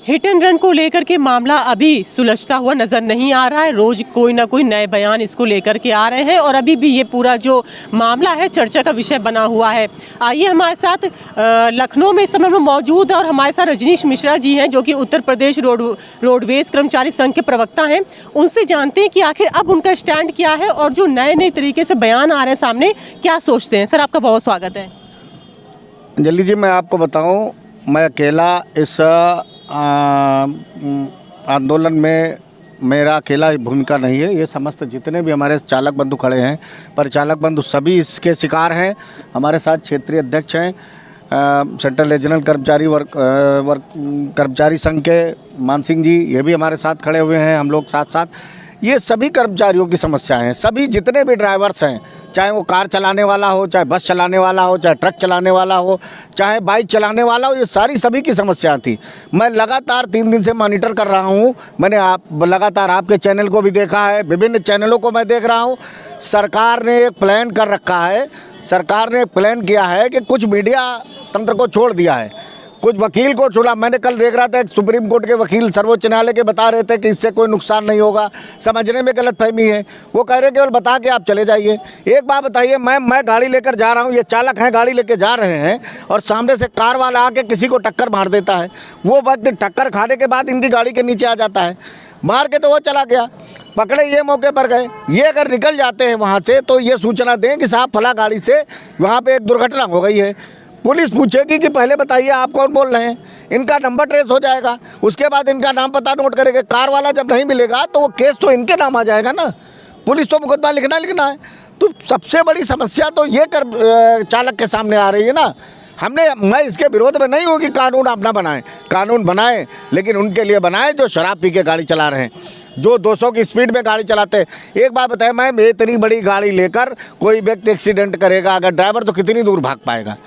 Hit and run को लेकर के मामला अभी सुलझता हुआ नज़र नहीं आ रहा है। रोज़ कोई ना कोई नए बयान इसको लेकर के आ रहे हैं और अभी भी ये पूरा जो मामला है चर्चा का विषय बना हुआ है। आइए हमारे साथ लखनऊ में इस समय में मौजूद है और हमारे साथ रजनीश मिश्रा जी हैं जो कि उत्तर प्रदेश रोडवेज कर्मचारी संघ के प्रवक्ता हैं। उनसे जानते हैं कि आखिर अब उनका स्टैंड क्या है और जो नए नए तरीके से बयान आ रहे हैं सामने, क्या सोचते हैं। सर, आपका बहुत स्वागत है। अंजलि जी, मैं आपको बताऊं, मैं अकेला इस आंदोलन में मेरा अकेला भूमिका नहीं है। ये समस्त जितने भी हमारे चालक बंधु खड़े हैं, परिचालक बंधु, सभी इसके शिकार हैं। हमारे साथ क्षेत्रीय अध्यक्ष हैं सेंट्रल रीजनल कर्मचारी संघ के मान सिंह जी, ये भी हमारे साथ खड़े हुए हैं। हम लोग साथ साथ ये सभी कर्मचारियों की समस्या है। सभी जितने भी ड्राइवर्स हैं, चाहे वो कार चलाने वाला हो, चाहे बस चलाने वाला हो, चाहे ट्रक चलाने वाला हो, चाहे बाइक चलाने वाला हो, ये सारी सभी की समस्या थी। मैं लगातार 3 दिन से मॉनिटर कर रहा हूँ। मैंने लगातार आपके चैनल को भी देखा है, विभिन्न चैनलों को मैं देख रहा हूँ। सरकार ने एक प्लान कर रखा है। सरकार ने एक प्लान किया है कि कुछ मीडिया तंत्र को छोड़ दिया है, कुछ वकील को छोड़ा। मैंने कल देख रहा था एक सुप्रीम कोर्ट के वकील सर्वोच्च न्यायालय के बता रहे थे कि इससे कोई नुकसान नहीं होगा। समझने में गलतफहमी है। वो कह रहे केवल बता के आप चले जाइए। एक बात बताइए, मैं गाड़ी लेकर जा रहा हूँ, ये चालक हैं गाड़ी लेकर जा रहे हैं और सामने से कार वाला आके किसी को टक्कर मार देता है। वो वक्त टक्कर खाने के बाद इनकी गाड़ी के नीचे आ जाता है, मार के तो वो चला गया, पकड़े ये मौके पर गए। ये अगर निकल जाते हैं वहाँ से तो ये सूचना दें कि साहब फला गाड़ी से वहाँ पर एक दुर्घटना हो गई है। पुलिस पूछेगी कि पहले बताइए आप कौन बोल रहे हैं, इनका नंबर ट्रेस हो जाएगा, उसके बाद इनका नाम पता नोट करेंगे। कार वाला जब नहीं मिलेगा तो वो केस तो इनके नाम आ जाएगा ना। पुलिस तो मुकदमा लिखना है। तो सबसे बड़ी समस्या तो ये चालक के सामने आ रही है ना। मैं इसके विरोध में नहीं हूँ कि कानून आप ना बनाएं, कानून बनाएं, लेकिन उनके लिए बनाएं जो शराब पी के गाड़ी चला रहे हैं, जो 200 की स्पीड में गाड़ी चलाते हैं। एक बात बताएं, मैं इतनी बड़ी गाड़ी लेकर कोई व्यक्ति एक्सीडेंट करेगा, अगर ड्राइवर तो कितनी दूर भाग पाएगा?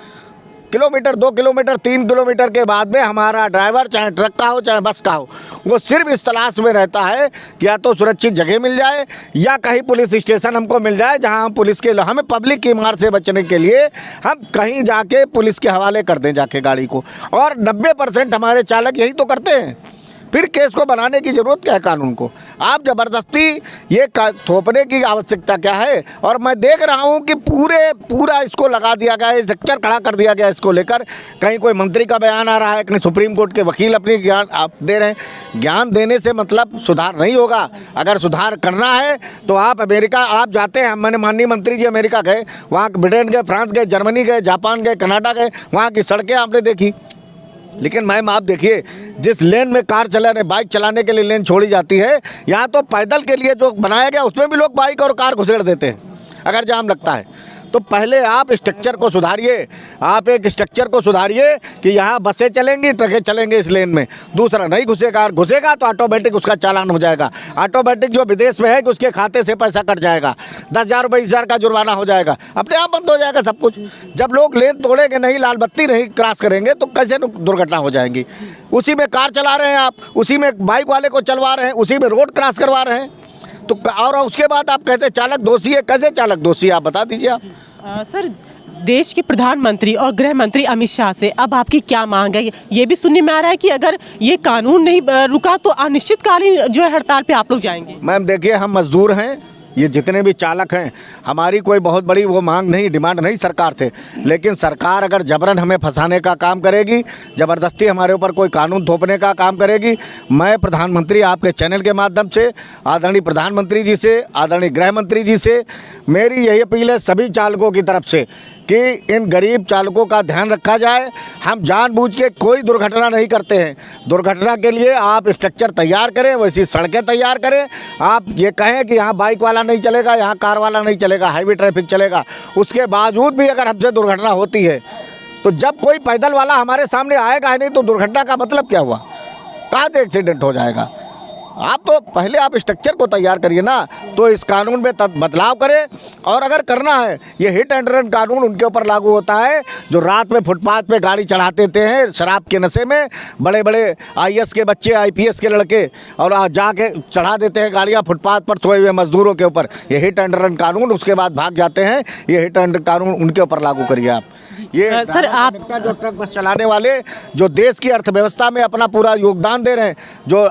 किलोमीटर, 2 किलोमीटर, 3 किलोमीटर के बाद में हमारा ड्राइवर, चाहे ट्रक का हो चाहे बस का हो, वो सिर्फ इस तलाश में रहता है कि या तो सुरक्षित जगह मिल जाए या कहीं पुलिस स्टेशन हमको मिल जाए जहां हम पुलिस के हमें पब्लिक की मार से बचने के लिए हम कहीं जाके पुलिस के हवाले कर दें जाके गाड़ी को। और 90% हमारे चालक यही तो करते हैं। फिर केस को बनाने की ज़रूरत क्या है कानून को? आप ज़बरदस्ती ये थोपने की आवश्यकता क्या है? और मैं देख रहा हूँ कि पूरा इसको लगा दिया गया है, स्ट्रक्चर खड़ा कर दिया गया इसको लेकर। कहीं कोई मंत्री का बयान आ रहा है, कहीं सुप्रीम कोर्ट के वकील अपनी ज्ञान आप दे रहे हैं। ज्ञान देने से मतलब सुधार नहीं होगा। अगर सुधार करना है तो आप अमेरिका आप जाते हैं। मैंने माननीय मंत्री जी अमेरिका गए, वहाँ ब्रिटेन गए, फ्रांस गए, जर्मनी गए, जापान गए, कनाडा गए, वहाँ की सड़कें आपने देखी। लेकिन मैम आप देखिए, जिस लेन में कार चलाने, बाइक चलाने के लिए लेन छोड़ी जाती है, यहाँ तो पैदल के लिए जो बनाया गया उसमें भी लोग बाइक और कार घुसेड़ देते हैं अगर जाम लगता है। तो पहले आप स्ट्रक्चर को सुधारिए। आप एक स्ट्रक्चर को सुधारिए कि यहाँ बसें चलेंगी, ट्रकें चलेंगे इस लेन में। दूसरा नहीं घुसेगा, और घुसेगा तो ऑटोमेटिक उसका चालान हो जाएगा। ऑटोमेटिक जो विदेश में है कि उसके खाते से पैसा कट जाएगा, 10,000 रुपये 20,000 का जुर्माना हो जाएगा, अपने आप बंद हो जाएगा सब कुछ। जब लोग लेन तोड़ेंगे नहीं, लाल बत्ती नहीं क्रॉस करेंगे तो कैसे दुर्घटना हो जाएंगी? उसी में कार चला रहे हैं आप, उसी में बाइक वाले को चलवा रहे हैं, उसी में रोड क्रॉस करवा रहे हैं। तो और उसके बाद आप कहते हैं चालक दोषी है। कैसे चालक दोषी है आप बता दीजिए आप। सर, देश के प्रधानमंत्री और गृह मंत्री अमित शाह से अब आपकी क्या मांग है? ये भी सुनने में आ रहा है कि अगर ये कानून नहीं रुका तो अनिश्चितकालीन जो है हड़ताल पे आप लोग जाएंगे। मैम देखिए, हम मजदूर हैं, ये जितने भी चालक हैं, हमारी कोई बहुत बड़ी वो मांग नहीं, डिमांड नहीं सरकार से। लेकिन सरकार अगर जबरन हमें फंसाने का काम करेगी, ज़बरदस्ती हमारे ऊपर कोई कानून थोपने का काम करेगी, मैं प्रधानमंत्री आपके चैनल के माध्यम से आदरणीय प्रधानमंत्री जी से, आदरणीय गृह मंत्री जी से मेरी यही अपील है सभी चालकों की तरफ से कि इन गरीब चालकों का ध्यान रखा जाए। हम जानबूझ के कोई दुर्घटना नहीं करते हैं। दुर्घटना के लिए आप स्ट्रक्चर तैयार करें, वैसी सड़कें तैयार करें। आप ये कहें कि यहाँ बाइक वाला नहीं चलेगा, यहाँ कार वाला नहीं चलेगा, हाईवे ट्रैफिक चलेगा, उसके बावजूद भी अगर हमसे दुर्घटना होती है तो जब कोई पैदल वाला हमारे सामने आएगा ही नहीं तो दुर्घटना का मतलब क्या हुआ? कहाँ से एक्सीडेंट हो जाएगा? आप तो पहले आप स्ट्रक्चर को तैयार करिए ना, तो इस कानून में बदलाव करें। और अगर करना है, ये हिट एंड रन कानून उनके ऊपर लागू होता है जो रात में फुटपाथ पे गाड़ी चढ़ा देते हैं शराब के नशे में। बड़े बड़े IAS के बच्चे, IPS के लड़के और जाके चढ़ा देते हैं गाड़ियाँ फुटपाथ पर सोए हुए मजदूरों के ऊपर। ये हिट एंड रन कानून, उसके बाद भाग जाते हैं। ये हिट एंड रन कानून उनके ऊपर लागू करिए आप। ये सर आप जो ट्रक बस चलाने वाले जो देश की अर्थव्यवस्था में अपना पूरा योगदान दे रहे हैं, जो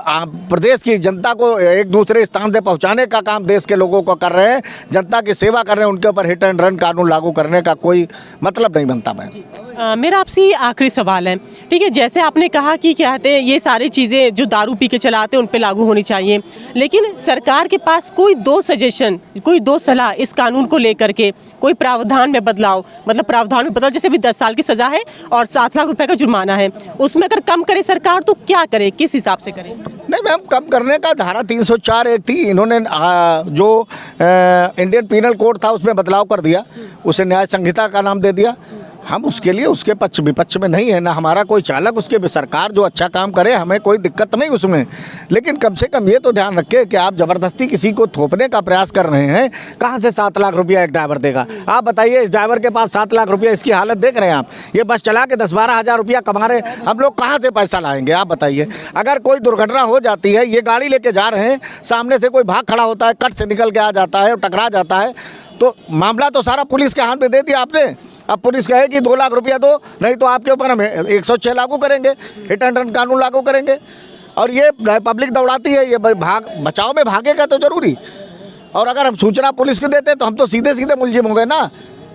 प्रदेश की जनता को एक दूसरे स्थान से पहुंचाने का काम देश के लोगों को कर रहे हैं, जनता की सेवा कर रहे हैं, उनके ऊपर हिट एंड रन कानून लागू करने का कोई मतलब नहीं बनता। मैं मेरा आपसे ये आखिरी सवाल है, ठीक है, जैसे आपने कहा कि क्या कहते हैं ये सारी चीज़ें जो दारू पी के चलाते हैं उन पे लागू होनी चाहिए, लेकिन सरकार के पास कोई दो सजेशन, कोई दो सलाह इस कानून को लेकर के, कोई प्रावधान में बदलाव, मतलब प्रावधान में बदलाव, जैसे भी 10 साल की सज़ा है और 7 लाख रुपए का जुर्माना है, उसमें अगर कम करे सरकार तो क्या करे, किस हिसाब से करे? नहीं मैम, कम करने का धारा 304 एक थी, इन्होंने जो इंडियन पीनल कोड था उसमें बदलाव कर दिया, उसे न्याय संहिता का नाम दे दिया। हम उसके लिए उसके पक्ष विपक्ष में नहीं है ना, हमारा कोई चालक, उसके भी सरकार जो अच्छा काम करे हमें कोई दिक्कत नहीं उसमें, लेकिन कम से कम ये तो ध्यान रखें कि आप ज़बरदस्ती किसी को थोपने का प्रयास कर रहे हैं। कहाँ से 7 लाख रुपया एक ड्राइवर देगा? आप बताइए, इस ड्राइवर के पास 7 लाख रुपया, इसकी हालत देख रहे हैं आप, ये बस चला के 10-12 हज़ार रुपया कमा रहे, हम लोग कहाँ से पैसा लाएंगे? आप बताइए। अगर कोई दुर्घटना हो जाती है, ये गाड़ी लेके जा रहे हैं, सामने से कोई भाग खड़ा होता है, कट से निकल के आ जाता है, टकरा जाता है, तो मामला तो सारा पुलिस के हाथ में दे दिया आपने। अब पुलिस कहे कि 2 लाख रुपया दो, नहीं तो आपके ऊपर हम 106 लागू करेंगे, हिट एंड रन कानून लागू करेंगे। और ये पब्लिक दौड़ाती है, ये बचाव में भागेगा तो जरूरी। और अगर हम सूचना पुलिस को देते तो हम तो सीधे सीधे मुलजिम हो गए ना,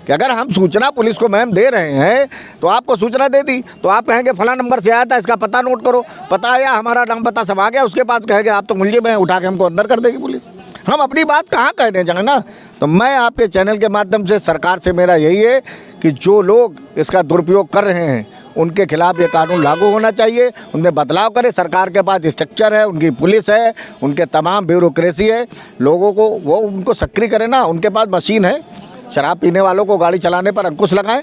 कि अगर हम सूचना पुलिस को मैम दे रहे हैं तो आपको सूचना दे दी तो आप कहेंगे फला नंबर से आया था, इसका पता नोट करो, पता आया, हमारा नाम पता सब आ गया, उसके बाद कहेंगे आप तो मुलजिम हैं, उठा के हमको अंदर कर देगी पुलिस। हम अपनी बात कहाँ कहने जाए ना। तो मैं आपके चैनल के माध्यम से सरकार से मेरा यही है कि जो लोग इसका दुरुपयोग कर रहे हैं उनके खिलाफ ये कानून लागू होना चाहिए, उनमें बदलाव करे। सरकार के पास स्ट्रक्चर है, उनकी पुलिस है, उनके तमाम ब्यूरोक्रेसी है, लोगों को वो उनको सक्रिय करे ना, उनके पास मशीन है, शराब पीने वालों को गाड़ी चलाने पर अंकुश लगाएं।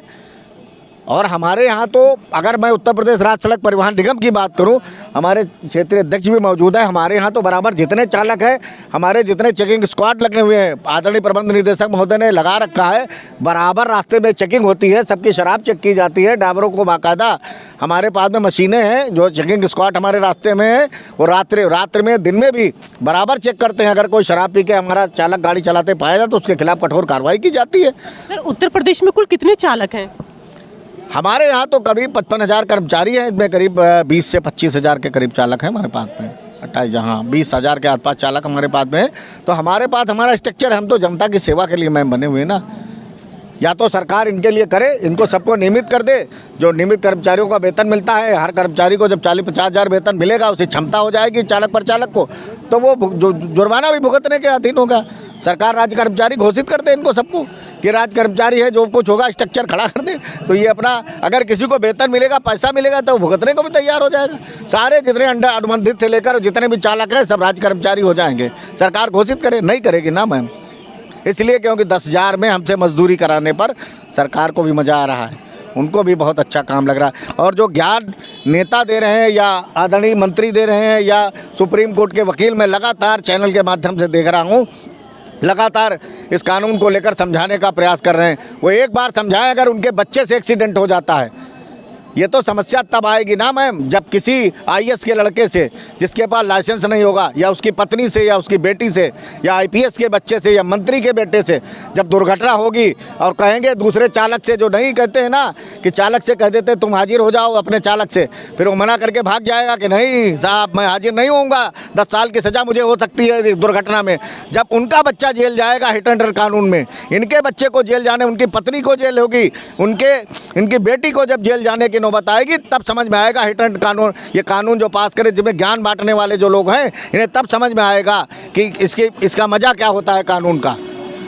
और हमारे यहाँ तो अगर मैं उत्तर प्रदेश राज्य सड़क परिवहन निगम की बात करूँ, हमारे क्षेत्रीय अध्यक्ष भी मौजूद है, हमारे यहाँ तो बराबर जितने चालक हैं, हमारे जितने चेकिंग स्क्वाड लगे हुए हैं, आदरणीय प्रबंध निदेशक महोदय ने लगा रखा है, बराबर रास्ते में चेकिंग होती है, सबकी शराब चेक की जाती है, ड्राइवरों को बाकायदा हमारे पास में मशीनें हैं, जो चेकिंग स्क्वाड हमारे रास्ते में है, वो रात्रि में दिन में भी बराबर चेक करते हैं। अगर कोई शराब पी के हमारा चालक गाड़ी चलाते पाया जाए तो उसके खिलाफ कठोर कार्रवाई की जाती है। सर उत्तर प्रदेश में कुल कितने चालक हैं? हमारे यहाँ तो करीब 55,000 कर्मचारी हैं, इसमें करीब 20 से 25,000 के करीब चालक हैं हमारे पास में, 28 हाँ 20,000 के आसपास चालक हमारे पास में है। तो हमारे पास हमारा स्ट्रक्चर है, हम तो जनता की सेवा के लिए मैम बने हुए ना। या तो सरकार इनके लिए करे, इनको सबको नियमित कर दे, जो नियमित कर्मचारियों का वेतन मिलता है, हर कर्मचारी को जब 40-50 हज़ार वेतन मिलेगा, उसकी क्षमता हो जाएगी चालक पर चालक को, तो वो जुर्माना भी भुगतने के अधीन होगा। सरकार राज्य कर्मचारी घोषित कर दे इनको सबको कि राज्य कर्मचारी है, जो कुछ होगा स्ट्रक्चर खड़ा कर दे, तो ये अपना अगर किसी को वेतन मिलेगा, पैसा मिलेगा तो भुगतने को भी तैयार हो जाएगा। सारे जितने अनुबंधित से लेकर जितने भी चालक हैं सब राज्य कर्मचारी हो जाएंगे। सरकार घोषित करे, नहीं करेगी ना मैम, इसलिए क्योंकि 10,000 में हमसे मजदूरी कराने पर सरकार को भी मज़ा आ रहा है, उनको भी बहुत अच्छा काम लग रहा है। और जो ज्ञान नेता दे रहे हैं या आदरणीय मंत्री दे रहे हैं या सुप्रीम कोर्ट के वकील, मैं लगातार चैनल के माध्यम से देख रहा हूँ, लगातार इस कानून को लेकर समझाने का प्रयास कर रहे हैं। वो एक बार समझाएं, अगर उनके बच्चे से एक्सीडेंट हो जाता है, ये तो समस्या तब आएगी ना मैम जब किसी IAS के लड़के से जिसके पास लाइसेंस नहीं होगा, या उसकी पत्नी से या उसकी बेटी से या IPS के बच्चे से या मंत्री के बेटे से जब दुर्घटना होगी और कहेंगे दूसरे चालक से, जो नहीं कहते हैं ना कि चालक से कह देते तुम हाजिर हो जाओ अपने चालक से, फिर वो मना करके भाग जाएगा कि नहीं साहब मैं हाजिर नहीं होऊंगा, 10 साल की सज़ा मुझे हो सकती है दुर्घटना में। जब उनका बच्चा जेल जाएगा हिट एंड रन कानून में, इनके बच्चे को जेल जाने, उनकी पत्नी को जेल होगी, इनकी बेटी को जब जेल जाने की नौबत आएगी, तब समझ में आएगा हिट एंड कानून, ये कानून जो पास करे, जिसमें ज्ञान बांटने वाले जो लोग हैं, इन्हें तब समझ में आएगा कि इसका मजा क्या होता है कानून का।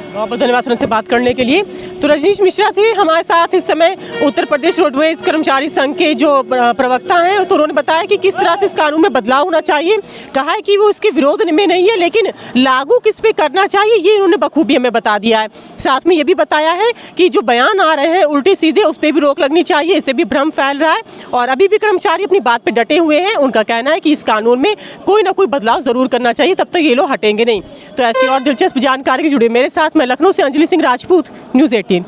बहुत बहुत धन्यवाद सर हमसे बात करने के लिए। तो रजनीश मिश्रा थे हमारे साथ इस समय, उत्तर प्रदेश रोडवेज कर्मचारी संघ के जो प्रवक्ता हैं, तो उन्होंने बताया कि किस तरह से इस कानून में बदलाव होना चाहिए। कहा है कि वो इसके विरोध में नहीं है, लेकिन लागू किस पे करना चाहिए ये उन्होंने बखूबी हमें बता दिया है। साथ में ये भी बताया है कि जो बयान आ रहे हैं उल्टे सीधे, उस पर भी रोक लगनी चाहिए, इससे भी भ्रम फैल रहा है। और अभी भी कर्मचारी अपनी बात पर डटे हुए हैं, उनका कहना है कि इस कानून में कोई ना कोई बदलाव ज़रूर करना चाहिए, तब तक ये लोग हटेंगे नहीं। तो ऐसी और दिलचस्प जानकारी जुड़े मेरे साथ, मैं लखनऊ से अंजलि सिंह राजपूत, न्यूज़ 18।